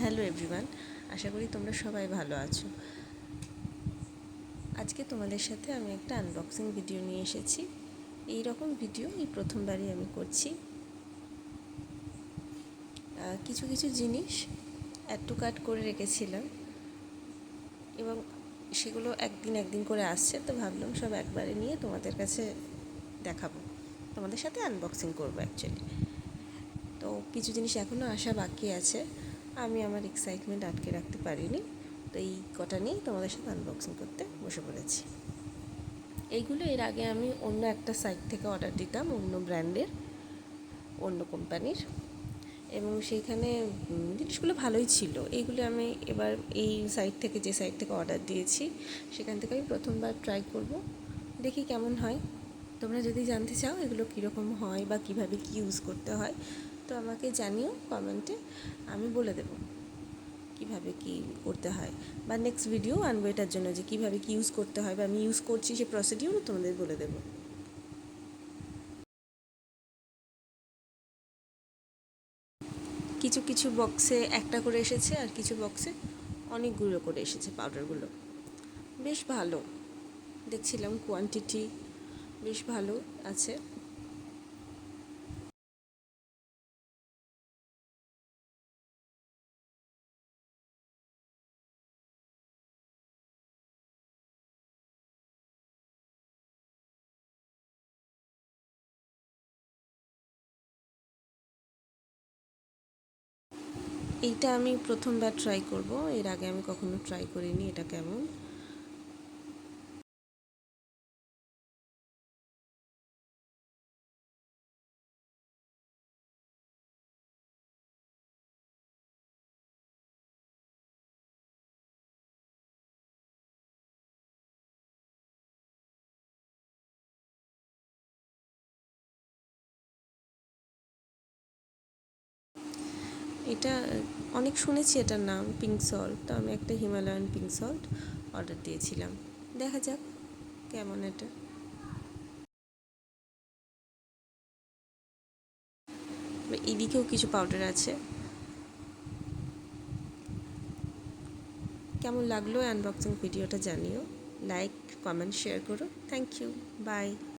Hello everyone, আশা করি তোমরা সবাই ভালো আছো। আজকে তোমাদের সাথে আমি একটা আনবক্সিং ভিডিও নিয়ে এসেছি। এই রকম ভিডিও এই প্রথমবারই আমি করছি। কিছু কিছু জিনিস অ্যাড টু কার্ট করে রেখেছিলাম এবং সেগুলো একদিন করে আসছে, তো ভাবলাম সব একবারে নিয়ে তোমাদের কাছে দেখাবো, তোমাদের সাথে আনবক্সিং করবো অ্যাকচুয়ালি। তো কিছু জিনিস এখনও আসা বাকি আছে, আমি আমার এক্সাইটমেন্ট আটকে রাখতে পারিনি, তো এই কটা নিয়েই তোমাদের সাথে আনবক্সিং করতে বসে পড়েছি। এইগুলো এর আগে আমি অন্য একটা সাইট থেকে অর্ডার দিতাম, অন্য ব্র্যান্ডের, অন্য কোম্পানির, এবং সেইখানে জিনিসগুলো ভালোই ছিল। এইগুলো আমি এবার এই সাইট থেকে, যে সাইট থেকে অর্ডার দিয়েছি সেখান থেকে আমি প্রথমবার ট্রাই করব, দেখি কেমন হয়। তোমরা যদি জানতে চাও এগুলো কীরকম হয় বা কীভাবে কী ইউজ করতে হয়, তো আমাকে জানিও কমেন্টে, আমি বলে দেবো কীভাবে কী করতে হয়, বা নেক্সট ভিডিও আনবো এটার জন্য যে কীভাবে কী ইউজ করতে হয় বা আমি ইউজ করছি সেই প্রসিডিউরও তোমাদের বলে দেবো। কিছু কিছু বক্সে একটা করে এসেছে, আর কিছু বক্সে অনেকগুলো করে এসেছে পাউডারগুলো। বেশ ভালো দেখছিলাম, কোয়ান্টিটি বেশ ভালো আছে। এইটা আমি প্রথমবার ট্রাই করব, এর আগে আমি কখনো ট্রাই করিনি। এটা কেমন? এটা অনেক শুনেছি এটার নাম পিঙ্ক সল্ট, তো আমি একটা হিমালয়ান পিঙ্ক সল্ট অর্ডার দিয়েছিলাম। দেখা যাক কেমন এটা। এদিকেও কিছু পাউডার আছে। কেমন লাগলো আনবক্সিং ভিডিওটা জানিও, লাইক কমেন্ট শেয়ার করো। Thank you, by.